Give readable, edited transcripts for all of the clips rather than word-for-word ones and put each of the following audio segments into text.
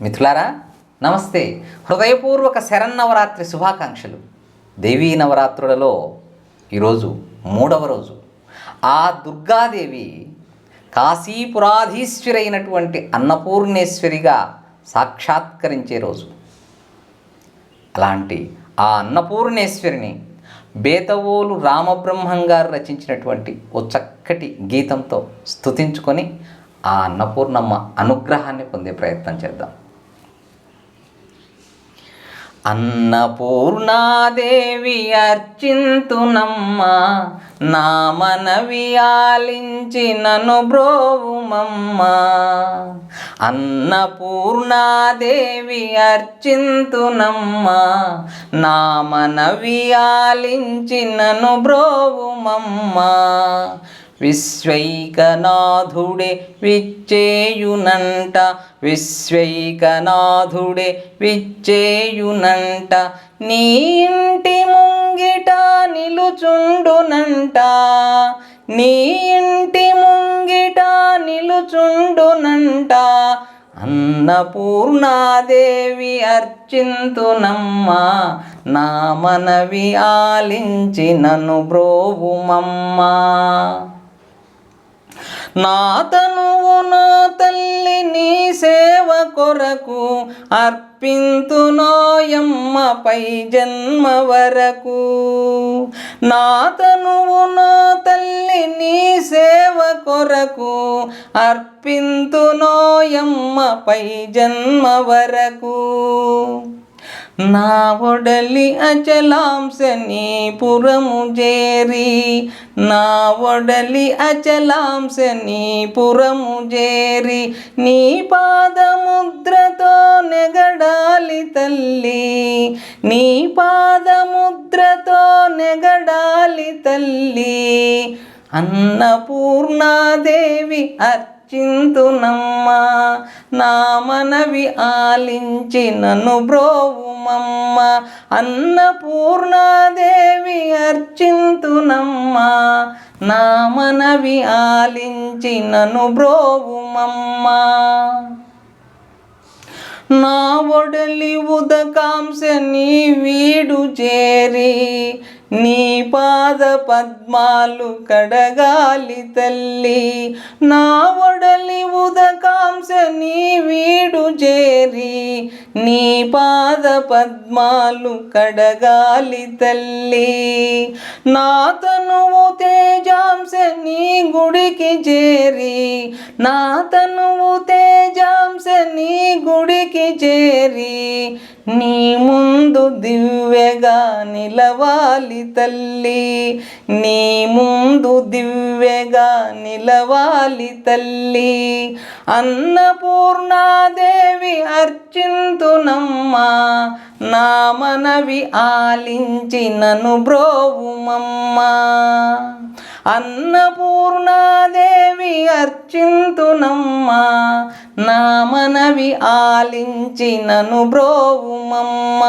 మిత్రులారా నమస్తే. హృదయపూర్వక శరన్నవరాత్రి శుభాకాంక్షలు. దేవీ నవరాత్రులలో ఈరోజు 3వ రోజు. ఆ దుర్గాదేవి కాశీపురాధీశ్వరి అయినటువంటి అన్నపూర్ణేశ్వరిగా సాక్షాత్కరించే రోజు. అలాంటి ఆ అన్నపూర్ణేశ్వరిని బేతవోలు రామబ్రహ్మం గారు రచించినటువంటి ఓ చక్కటి గీతంతో స్తుతించుకొని ఆ అన్నపూర్ణమ్మ అనుగ్రహాన్ని పొందే ప్రయత్నం చేద్దాం. అన్నపూర్ణాదేవి అర్చింతునమ్మ, నా మనవి ఆలించి నన్ను బ్రోవుమమ్మ. అన్నపూర్ణాదేవి అర్చింతునమ్మ, నా మనవి ఆలించి నన్ను బ్రోవుమమ్మ. విశ్వైకనాథుడే విచ్చేయునంట, విశ్వైకనాథుడే విచ్చేయునంట. నీ ఇంటి ముంగిట నిలుచుండునంట, నీ ఇంటి ముంగిట నిలుచుండునంట. అన్నపూర్ణాదేవి అర్చింతునమ్మ, నా మనవి ఆలించి నన్ను బ్రోవుమమ్మ. నా తనువును తల్లి నీ సేవ కొరకు అర్పింతునోయమ్మ పై జన్మ వరకు. నా తనువును తల్లి నీ సేవ కొరకు అర్పింతునోయమ్మ పై జన్మ వరకు. నా ఒడలి అచలాంశ నీ పురము చేరి, నా ఒడలి అచలాంశ నీ పురము చేరి, నీ పాదముద్రతో నెగడాలి తల్లి, నీ పాదముద్రతో నెగడాలి తల్లి. అన్నపూర్ణాదేవి అర్చింతునమ్మ, నా మనవి ఆలించి నన్ను బ్రోవుమమ్మ. అన్నపూర్ణాదేవి అర్చింతునమ్మ, నా మనవి ఆలించి నన్ను బ్రోవుమమ్మ. నా ఒడలి ఉదకాంశ నీ వీడు చేరి, నీ పాద పద్మాలు కడగాలి తల్లి. నా ఒడలి ఉదకాంశ నీ వీడు చేరి, నీ పాద పద్మాలు కడగాలి తల్లి. నా తనువు తేజాంశ నీ గుడికి చేరి, నా తనువు తేజాంశ నీ గుడికి చేరి, నీ ముందు దివ్యగా నిలవాలి తల్లి, నీ ముందు దివ్యగా నిలవాలి తల్లి. అన్నపూర్ణాదేవి అర్చింతునమ్మ, నా మనవి ఆలించి నన్ను బ్రోవుమమ్మ. అన్నపూర్ణాదేవి అర్చింతునమ్మ, నా మనవి ఆలించి నన్ను బ్రోవుమమ్మ.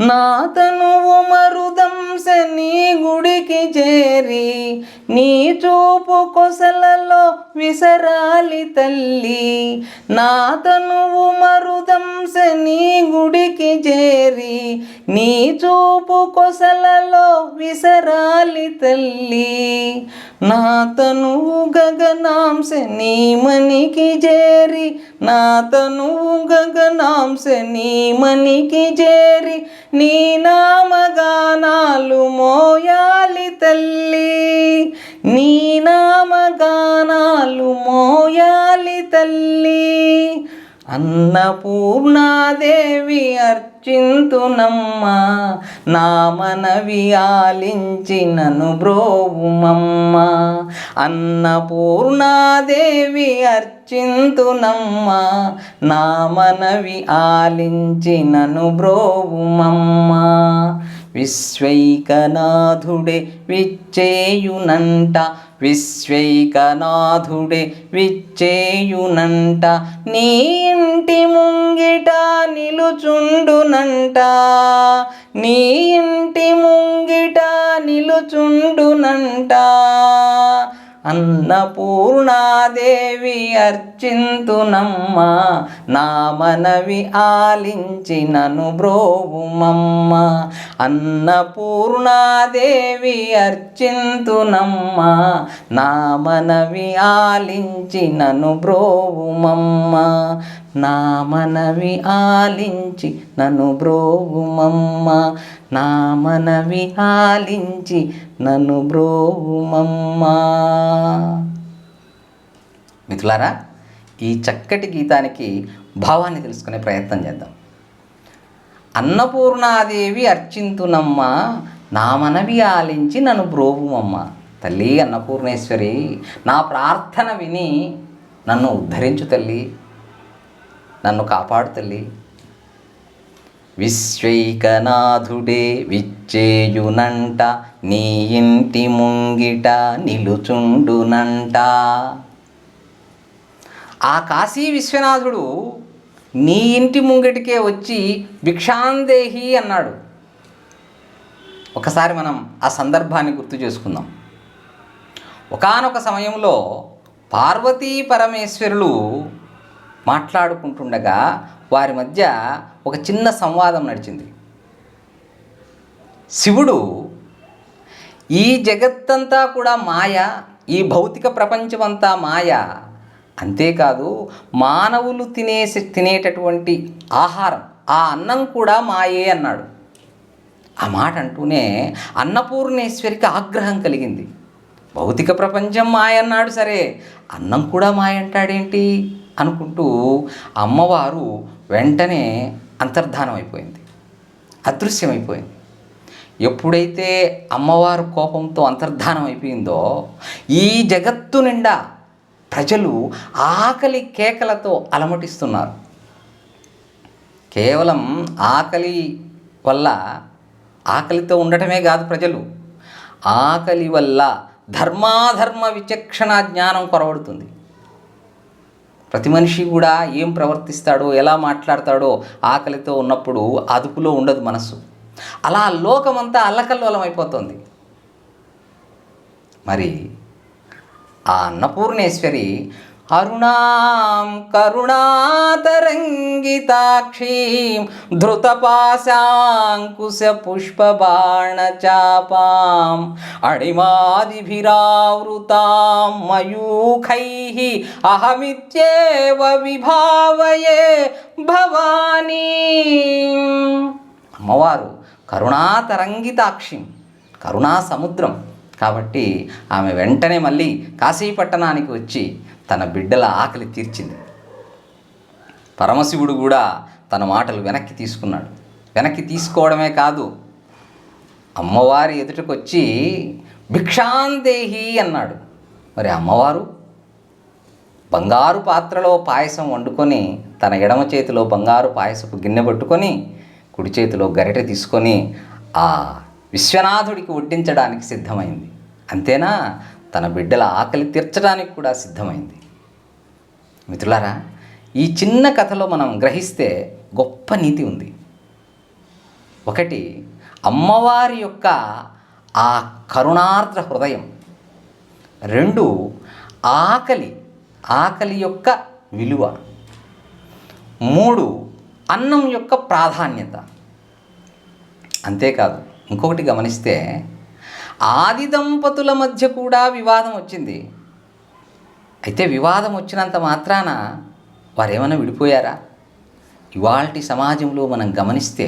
నా తనువు మరుదంశ నీ గుడికి చేరి, నీ చూపు కొసలలో విసరాలి తల్లి. నా తనువు మరుదంశ నీ గుడికి చేరి, నీ చూపు కొసలలో విసరాలి తల్లి. నా తనువు గగనాంశ నీ మనికి చేరి, నా తనువు గగనాంశ నీ మనికి చేరి, నీ నామగానాలు మోయాలి తల్లి, నీ నామగానాలు మోయాలి తల్లి. అన్నపూర్ణాదేవి అర్చింతునమ్మ, నా మనవి ఆలించి నన్ను బ్రోవుమమ్మ. అన్నపూర్ణాదేవి అర్చింతునమ్మ, నా మనవి ఆలించి నన్ను బ్రోవుమమ్మ. విశ్వైకనాథుడే విచ్చేయునంట, విశ్వైకనాథుడే విచ్చేయునంట. నీ ఇంటి ముంగిట నిలుచుండునంట, నీ ఇంటి ముంగిట నిలుచుండునంట. అన్నపూర్ణాదేవి అర్చింతునమ్మ, నా మనవి ఆలించి నన్ను బ్రోవుమమ్మ. అన్నపూర్ణాదేవి అర్చింతునమ్మ, నా మనవి ఆలించి నన్ను బ్రోవుమమ్మ. నా మనవి ఆలించి నన్ను బ్రోవుమమ్మ. నా మనవి ఆలించి నన్ను బ్రోవుమమ్మ. మిత్రులారా, ఈ చక్కటి గీతానికి భావాన్ని తెలుసుకునే ప్రయత్నం చేద్దాం. అన్నపూర్ణాదేవి అర్చింతునమ్మ, నా మనవి ఆలించి నన్ను బ్రోవుమమ్మ. తల్లి అన్నపూర్ణేశ్వరి, నా ప్రార్థన విని నన్ను ఉద్ధరించు తల్లి, నన్ను కాపాడు తల్లి. విశ్వైకనాథుడే విచ్చేయునంట, నీ ఇంటి ముంగిట నిలుచుండునంట. ఆ కాశీ విశ్వనాథుడు నీ ఇంటి ముంగిటికే వచ్చి భిక్షాందేహి అన్నాడు. ఒకసారి మనం ఆ సందర్భాన్ని గుర్తు చేసుకుందాం. ఒకానొక సమయంలో పార్వతీ పరమేశ్వరులు మాట్లాడుకుంటుండగా వారి మధ్య ఒక చిన్న సంవాదం నడిచింది. శివుడు ఈ జగత్తంతా కూడా మాయ, ఈ భౌతిక ప్రపంచమంతా మాయ, అంతేకాదు మానవులు తినేటటువంటి ఆహారం, ఆ అన్నం కూడా మాయే అన్నాడు. ఆ మాట అంటూనే అన్నపూర్ణేశ్వరికి ఆగ్రహం కలిగింది. భౌతిక ప్రపంచం మాయ అన్నాడు, సరే అన్నం కూడా మాయ అంటాడేంటి అనుకుంటూ అమ్మవారు వెంటనే అంతర్ధానం అయిపోయింది, అదృశ్యమైపోయింది. ఎప్పుడైతే అమ్మవారు కోపంతో అంతర్ధానం అయిపోయిందో ఈ జగత్తు నిండా ప్రజలు ఆకలి కేకలతో అలమటిస్తున్నారు. కేవలం ఆకలి వల్ల, ఆకలితో ఉండటమే కాదు ప్రజలు, ఆకలి వల్ల ధర్మాధర్మ విచక్షణ జ్ఞానం కొరవడుతుంది. ప్రతి మనిషి కూడా ఏం ప్రవర్తిస్తాడో, ఎలా మాట్లాడతాడో ఆకలితో ఉన్నప్పుడు అదుపులో ఉండదు మనస్సు. అలా లోకమంతా అల్లకల్లోలం అయిపోతుంది. మరి ఆ అన్నపూర్ణేశ్వరి అరుణాం కరుణాతరంగితాక్షీం ధృతపాశాంకుశ పుష్పబాణచాపాం అణిమాదిభిరావృతాం మయూఖైః అహమిత్యేవ విభావయే భవానీ. అమ్మవారు కరుణాతరంగితాక్షి, కరుణా సముద్రం కాబట్టి ఆమె వెంటనే మళ్ళీ కాశీపట్టణానికి వచ్చి తన బిడ్డల ఆకలి తీర్చింది. పరమశివుడు కూడా తన మాటలు వెనక్కి తీసుకున్నాడు. వెనక్కి తీసుకోవడమే కాదు, అమ్మవారి ఎదుటకొచ్చి భిక్షాందేహి అన్నాడు. మరి అమ్మవారు బంగారు పాత్రలో పాయసం వండుకొని తన ఎడమ చేతిలో బంగారు పాయసపు గిన్నె పట్టుకొని కుడి చేతిలో గరిటె తీసుకొని ఆ విశ్వనాథుడికి వడ్డించడానికి సిద్ధమైంది. అంతేనా, తన బిడ్డల ఆకలి తీర్చడానికి కూడా సిద్ధమైంది. మిత్రులారా, ఈ చిన్న కథలో మనం గ్రహిస్తే గొప్ప నీతి ఉంది. ఒకటి, అమ్మవారి యొక్క ఆ కరుణార్ద్ర హృదయం. రెండు, ఆకలి యొక్క విలువ. మూడు, అన్నం యొక్క ప్రాధాన్యత. అంతేకాదు, ఇంకొకటి గమనిస్తే ఆది దంపతుల మధ్య కూడా వివాదం వచ్చింది. అయితే వివాదం వచ్చినంత మాత్రాన వారేమైనా విడిపోయారా? ఇవాల్టి సమాజంలో మనం గమనిస్తే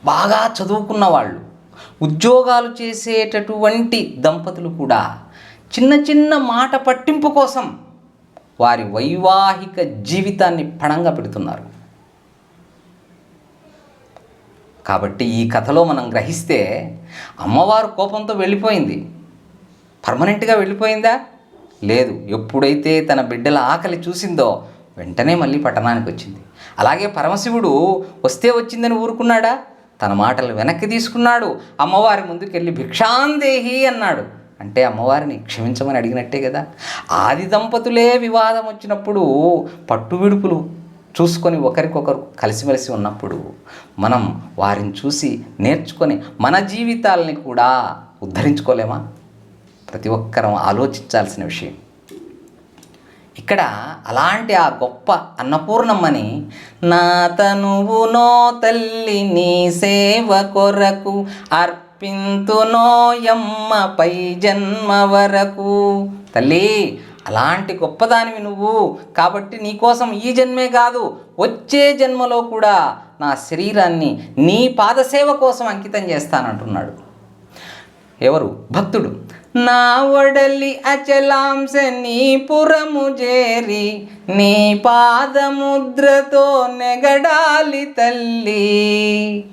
బాగా చదువుకున్న వాళ్ళు, ఉద్యోగాలు చేసేటటువంటి దంపతులు కూడా చిన్న చిన్న మాట పట్టింపు కోసం వారి వైవాహిక జీవితాన్ని పణంగా పెడుతున్నారు. కాబట్టి ఈ కథలో మనం గ్రహిస్తే అమ్మవారు కోపంతో వెళ్ళిపోయింది. పర్మనెంట్గా వెళ్ళిపోయిందా? లేదు. ఎప్పుడైతే తన బిడ్డల ఆకలి చూసిందో వెంటనే మళ్ళీ పట్టణానికి వచ్చింది. అలాగే పరమశివుడు వస్తే వచ్చిందని ఊరుకున్నాడా? తన మాటలు వెనక్కి తీసుకున్నాడు. అమ్మవారి ముందుకెళ్ళి భిక్షాందేహి అన్నాడు. అంటే అమ్మవారిని క్షమించమని అడిగినట్టే కదా. ఆది దంపతులే వివాదం వచ్చినప్పుడు పట్టువిడుపులు చూసుకొని ఒకరికొకరు కలిసిమెలిసి ఉన్నప్పుడు మనం వారిని చూసి నేర్చుకొని మన జీవితాలని కూడా ఉద్ధరించుకోలేమా? ప్రతి ఒక్కరం ఆలోచించాల్సిన విషయం. ఇక్కడ అలాంటి ఆ గొప్ప అన్నపూర్ణమ్మని నా తనువునో తల్లి నీ సేవ కొరకు అర్పింతునోయమ్మపై జన్మ వరకు. తల్లి, అలాంటి గొప్పదానివి నువ్వు, కాబట్టి నీకోసం ఈ జన్మే కాదు వచ్చే జన్మలో కూడా నా శరీరాన్ని నీ పాదసేవ కోసం అంకితం చేస్తానంటున్నాడు. ఎవరు? భక్తుడు. నా ఒడలి అచలాంశ నీ పురము చేరి నీ పాదముద్రతో నెగడాలి తల్లి.